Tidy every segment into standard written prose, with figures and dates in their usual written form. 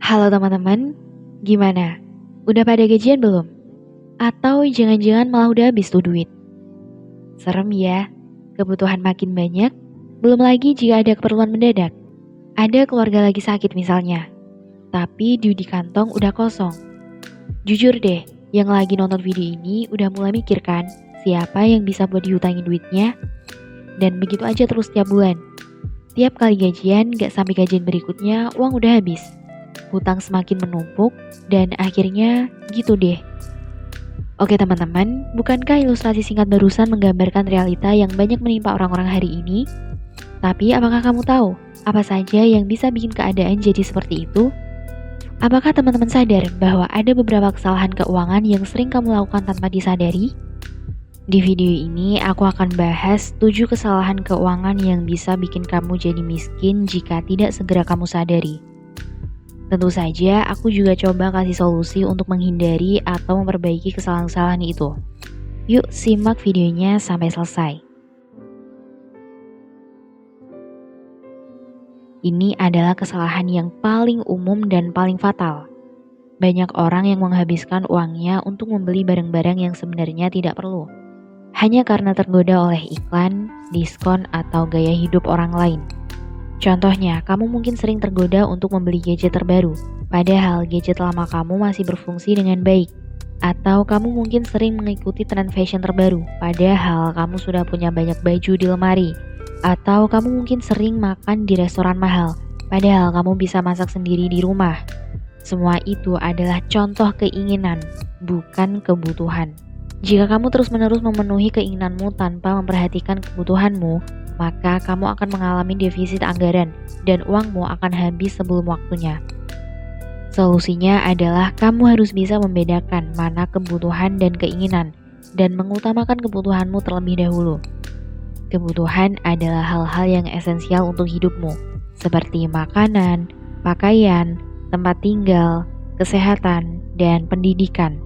Halo teman-teman, gimana? Udah pada gajian belum? Atau jangan-jangan malah udah habis tuh duit? Serem ya, kebutuhan makin banyak, belum lagi jika ada keperluan mendadak. Ada keluarga lagi sakit misalnya, tapi duit di kantong udah kosong. Jujur deh, yang lagi nonton video ini udah mulai mikir kan, siapa yang bisa buat dihutangin duitnya? Dan begitu aja terus tiap bulan. Tiap kali gajian, gak sampai gajian berikutnya, uang udah habis. Hutang semakin menumpuk, dan akhirnya gitu deh. Oke teman-teman, bukankah ilustrasi singkat barusan menggambarkan realita yang banyak menimpa orang-orang hari ini? Tapi apakah kamu tahu apa saja yang bisa bikin keadaan jadi seperti itu? Apakah teman-teman sadar bahwa ada beberapa kesalahan keuangan yang sering kamu lakukan tanpa disadari? Di video ini aku akan bahas 7 kesalahan keuangan yang bisa bikin kamu jadi miskin jika tidak segera kamu sadari. Tentu saja, aku juga coba kasih solusi untuk menghindari atau memperbaiki kesalahan-kesalahan itu. Yuk simak videonya sampai selesai. Ini adalah kesalahan yang paling umum dan paling fatal. Banyak orang yang menghabiskan uangnya untuk membeli barang-barang yang sebenarnya tidak perlu. Hanya karena tergoda oleh iklan, diskon, atau gaya hidup orang lain. Contohnya, kamu mungkin sering tergoda untuk membeli gadget terbaru, padahal gadget lama kamu masih berfungsi dengan baik. Atau kamu mungkin sering mengikuti tren fashion terbaru, padahal kamu sudah punya banyak baju di lemari. Atau kamu mungkin sering makan di restoran mahal, padahal kamu bisa masak sendiri di rumah. Semua itu adalah contoh keinginan, bukan kebutuhan. Jika kamu terus-menerus memenuhi keinginanmu tanpa memperhatikan kebutuhanmu, maka kamu akan mengalami defisit anggaran dan uangmu akan habis sebelum waktunya. Solusinya adalah kamu harus bisa membedakan mana kebutuhan dan keinginan dan mengutamakan kebutuhanmu terlebih dahulu. Kebutuhan adalah hal-hal yang esensial untuk hidupmu, seperti makanan, pakaian, tempat tinggal, kesehatan, dan pendidikan.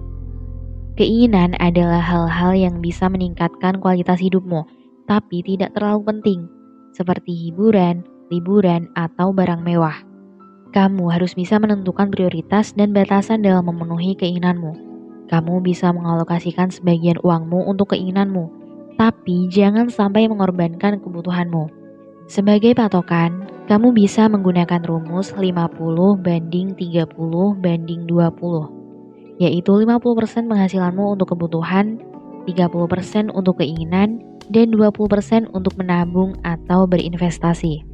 Keinginan adalah hal-hal yang bisa meningkatkan kualitas hidupmu, tapi tidak terlalu penting, seperti hiburan, liburan, atau barang mewah. Kamu harus bisa menentukan prioritas dan batasan dalam memenuhi keinginanmu. Kamu bisa mengalokasikan sebagian uangmu untuk keinginanmu, tapi jangan sampai mengorbankan kebutuhanmu. Sebagai patokan, kamu bisa menggunakan rumus 50/30/20, yaitu 50% penghasilanmu untuk kebutuhan, 30% untuk keinginan, dan 20% untuk menabung atau berinvestasi.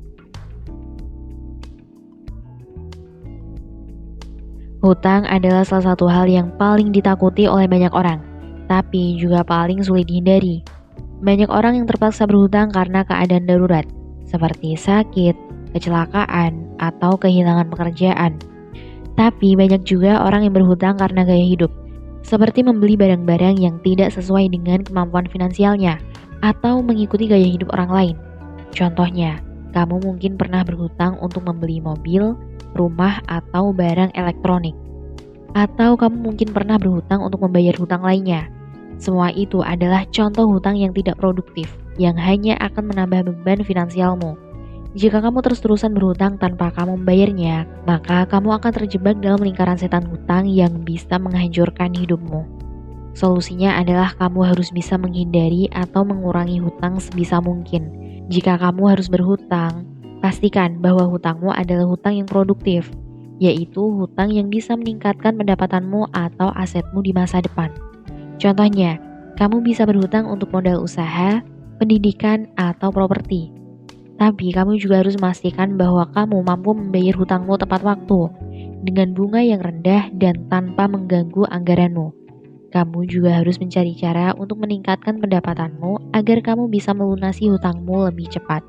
Hutang adalah salah satu hal yang paling ditakuti oleh banyak orang, tapi juga paling sulit dihindari. Banyak orang yang terpaksa berhutang karena keadaan darurat, seperti sakit, kecelakaan, atau kehilangan pekerjaan. Tapi banyak juga orang yang berhutang karena gaya hidup, seperti membeli barang-barang yang tidak sesuai dengan kemampuan finansialnya, atau mengikuti gaya hidup orang lain. Contohnya, kamu mungkin pernah berhutang untuk membeli mobil, rumah, atau barang elektronik. Atau kamu mungkin pernah berhutang untuk membayar hutang lainnya. Semua itu adalah contoh hutang yang tidak produktif, yang hanya akan menambah beban finansialmu. Jika kamu terus-terusan berhutang tanpa kamu membayarnya, maka kamu akan terjebak dalam lingkaran setan hutang yang bisa menghancurkan hidupmu. Solusinya adalah kamu harus bisa menghindari atau mengurangi hutang sebisa mungkin. Jika kamu harus berhutang, pastikan bahwa hutangmu adalah hutang yang produktif, yaitu hutang yang bisa meningkatkan pendapatanmu atau asetmu di masa depan. Contohnya, kamu bisa berhutang untuk modal usaha, pendidikan, atau properti. Tapi kamu juga harus memastikan bahwa kamu mampu membayar hutangmu tepat waktu, dengan bunga yang rendah dan tanpa mengganggu anggaranmu. Kamu juga harus mencari cara untuk meningkatkan pendapatanmu agar kamu bisa melunasi hutangmu lebih cepat.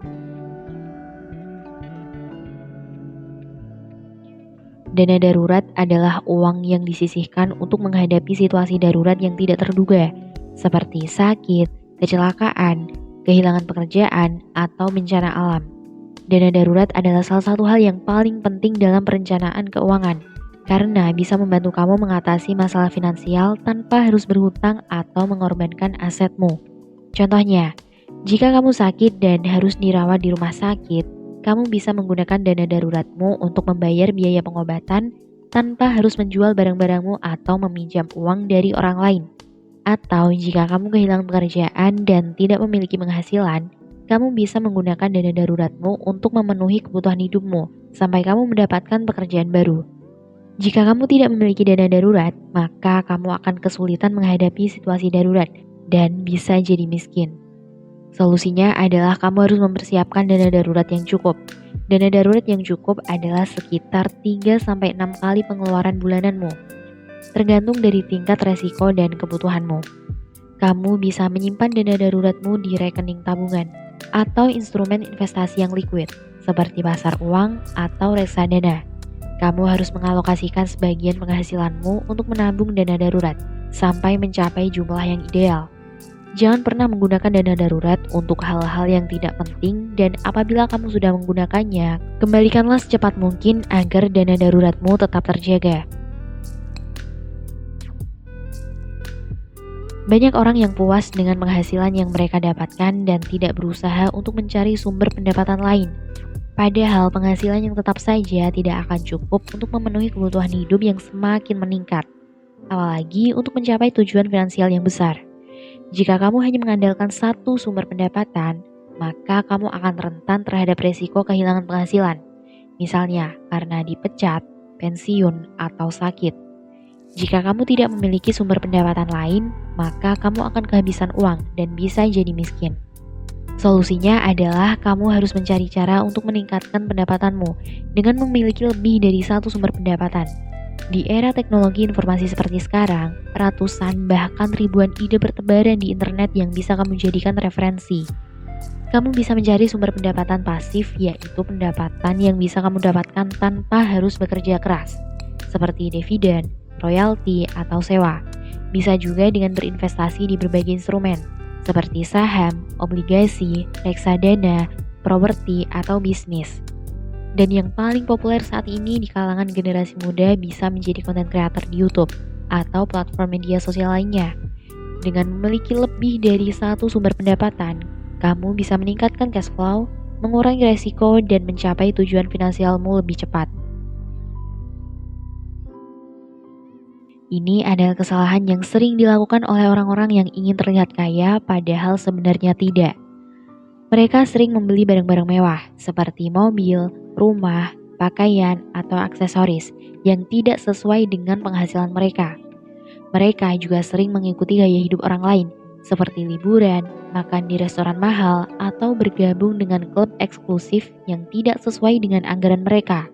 Dana darurat adalah uang yang disisihkan untuk menghadapi situasi darurat yang tidak terduga, seperti sakit, kecelakaan, kehilangan pekerjaan, atau bencana alam. Dana darurat adalah salah satu hal yang paling penting dalam perencanaan keuangan, karena bisa membantu kamu mengatasi masalah finansial tanpa harus berhutang atau mengorbankan asetmu. Contohnya, jika kamu sakit dan harus dirawat di rumah sakit, kamu bisa menggunakan dana daruratmu untuk membayar biaya pengobatan tanpa harus menjual barang-barangmu atau meminjam uang dari orang lain. Atau jika kamu kehilangan pekerjaan dan tidak memiliki penghasilan, kamu bisa menggunakan dana daruratmu untuk memenuhi kebutuhan hidupmu sampai kamu mendapatkan pekerjaan baru. Jika kamu tidak memiliki dana darurat, maka kamu akan kesulitan menghadapi situasi darurat dan bisa jadi miskin. Solusinya adalah kamu harus mempersiapkan dana darurat yang cukup. Dana darurat yang cukup adalah sekitar 3-6 kali pengeluaran bulananmu, tergantung dari tingkat resiko dan kebutuhanmu. Kamu bisa menyimpan dana daruratmu di rekening tabungan atau instrumen investasi yang liquid, seperti pasar uang atau reksadana. Kamu harus mengalokasikan sebagian penghasilanmu untuk menabung dana darurat sampai mencapai jumlah yang ideal. Jangan pernah menggunakan dana darurat untuk hal-hal yang tidak penting, dan apabila kamu sudah menggunakannya, kembalikanlah secepat mungkin agar dana daruratmu tetap terjaga. Banyak orang yang puas dengan penghasilan yang mereka dapatkan dan tidak berusaha untuk mencari sumber pendapatan lain. Padahal penghasilan yang tetap saja tidak akan cukup untuk memenuhi kebutuhan hidup yang semakin meningkat, apalagi untuk mencapai tujuan finansial yang besar. Jika kamu hanya mengandalkan satu sumber pendapatan, maka kamu akan rentan terhadap resiko kehilangan penghasilan, misalnya karena dipecat, pensiun, atau sakit. Jika kamu tidak memiliki sumber pendapatan lain, maka kamu akan kehabisan uang dan bisa jadi miskin. Solusinya adalah kamu harus mencari cara untuk meningkatkan pendapatanmu dengan memiliki lebih dari satu sumber pendapatan. Di era teknologi informasi seperti sekarang, ratusan bahkan ribuan ide bertebaran di internet yang bisa kamu jadikan referensi. Kamu bisa mencari sumber pendapatan pasif, yaitu pendapatan yang bisa kamu dapatkan tanpa harus bekerja keras, seperti dividen, royalti, atau sewa. Bisa juga dengan berinvestasi di berbagai instrumen, seperti saham, obligasi, reksadana, properti, atau bisnis. Dan yang paling populer saat ini di kalangan generasi muda bisa menjadi content creator di YouTube atau platform media sosial lainnya. Dengan memiliki lebih dari satu sumber pendapatan, kamu bisa meningkatkan cash flow, mengurangi resiko, dan mencapai tujuan finansialmu lebih cepat. Ini adalah kesalahan yang sering dilakukan oleh orang-orang yang ingin terlihat kaya, padahal sebenarnya tidak. Mereka sering membeli barang-barang mewah, seperti mobil, rumah, pakaian, atau aksesoris yang tidak sesuai dengan penghasilan mereka. Mereka juga sering mengikuti gaya hidup orang lain, seperti liburan, makan di restoran mahal, atau bergabung dengan klub eksklusif yang tidak sesuai dengan anggaran mereka.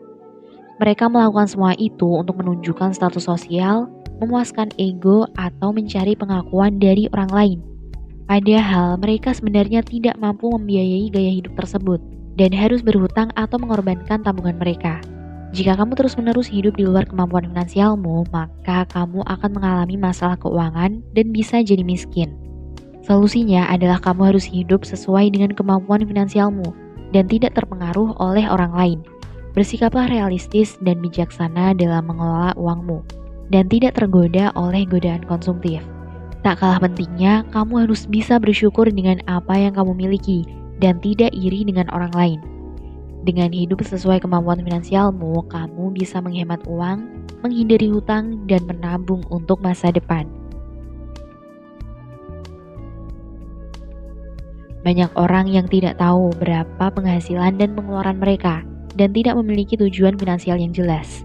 Mereka melakukan semua itu untuk menunjukkan status sosial, memuaskan ego, atau mencari pengakuan dari orang lain. Padahal mereka sebenarnya tidak mampu membiayai gaya hidup tersebut dan harus berhutang atau mengorbankan tabungan mereka. Jika kamu terus-menerus hidup di luar kemampuan finansialmu, maka kamu akan mengalami masalah keuangan dan bisa jadi miskin. Solusinya adalah kamu harus hidup sesuai dengan kemampuan finansialmu dan tidak terpengaruh oleh orang lain. Bersikaplah realistis dan bijaksana dalam mengelola uangmu, dan tidak tergoda oleh godaan konsumtif. Tak kalah pentingnya, kamu harus bisa bersyukur dengan apa yang kamu miliki dan tidak iri dengan orang lain. Dengan hidup sesuai kemampuan finansialmu, kamu bisa menghemat uang, menghindari hutang, dan menabung untuk masa depan. Banyak orang yang tidak tahu berapa penghasilan dan pengeluaran mereka dan tidak memiliki tujuan finansial yang jelas.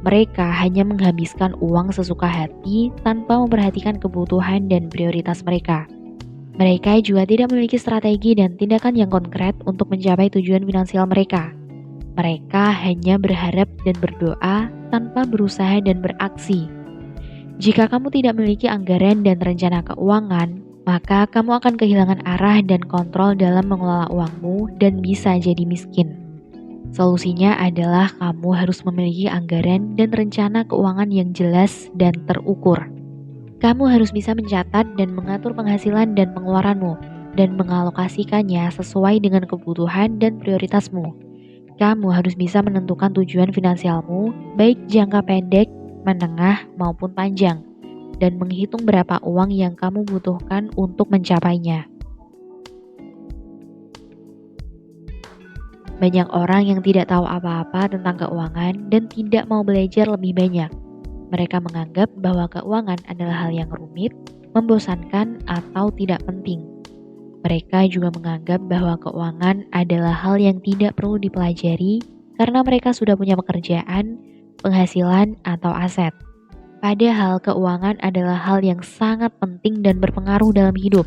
Mereka hanya menghabiskan uang sesuka hati tanpa memperhatikan kebutuhan dan prioritas mereka. Mereka juga tidak memiliki strategi dan tindakan yang konkret untuk mencapai tujuan finansial mereka. Mereka hanya berharap dan berdoa tanpa berusaha dan beraksi. Jika kamu tidak memiliki anggaran dan rencana keuangan, maka kamu akan kehilangan arah dan kontrol dalam mengelola uangmu dan bisa jadi miskin. Solusinya adalah kamu harus memiliki anggaran dan rencana keuangan yang jelas dan terukur. Kamu harus bisa mencatat dan mengatur penghasilan dan pengeluaranmu dan mengalokasikannya sesuai dengan kebutuhan dan prioritasmu. Kamu harus bisa menentukan tujuan finansialmu, baik jangka pendek, menengah, maupun panjang, dan menghitung berapa uang yang kamu butuhkan untuk mencapainya. Banyak orang yang tidak tahu apa-apa tentang keuangan dan tidak mau belajar lebih banyak. Mereka menganggap bahwa keuangan adalah hal yang rumit, membosankan, atau tidak penting. Mereka juga menganggap bahwa keuangan adalah hal yang tidak perlu dipelajari karena mereka sudah punya pekerjaan, penghasilan, atau aset. Padahal keuangan adalah hal yang sangat penting dan berpengaruh dalam hidup.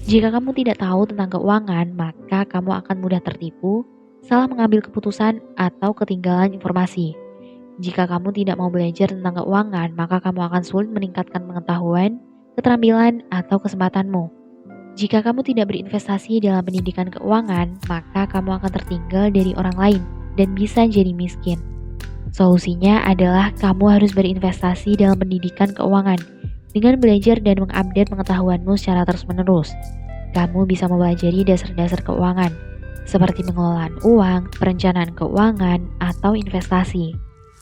Jika kamu tidak tahu tentang keuangan, maka kamu akan mudah tertipu, salah mengambil keputusan, atau ketinggalan informasi. Jika kamu tidak mau belajar tentang keuangan, maka kamu akan sulit meningkatkan pengetahuan, keterampilan, atau kesempatanmu. Jika kamu tidak berinvestasi dalam pendidikan keuangan, maka kamu akan tertinggal dari orang lain dan bisa jadi miskin. Solusinya adalah kamu harus berinvestasi dalam pendidikan keuangan dengan belajar dan mengupdate pengetahuanmu secara terus-menerus. Kamu bisa mempelajari dasar-dasar keuangan, seperti pengelolaan uang, perencanaan keuangan, atau investasi.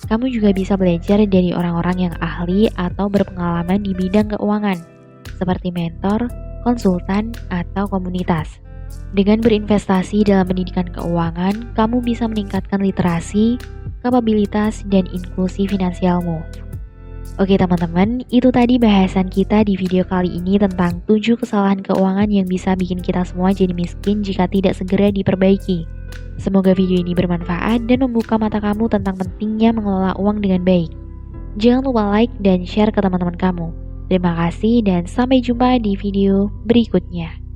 Kamu juga bisa belajar dari orang-orang yang ahli atau berpengalaman di bidang keuangan, seperti mentor, konsultan, atau komunitas. Dengan berinvestasi dalam pendidikan keuangan, kamu bisa meningkatkan literasi, kapabilitas, dan inklusi finansialmu. Oke teman-teman, itu tadi bahasan kita di video kali ini tentang 7 kesalahan keuangan yang bisa bikin kita semua jadi miskin jika tidak segera diperbaiki. Semoga video ini bermanfaat dan membuka mata kamu tentang pentingnya mengelola uang dengan baik. Jangan lupa like dan share ke teman-teman kamu. Terima kasih dan sampai jumpa di video berikutnya.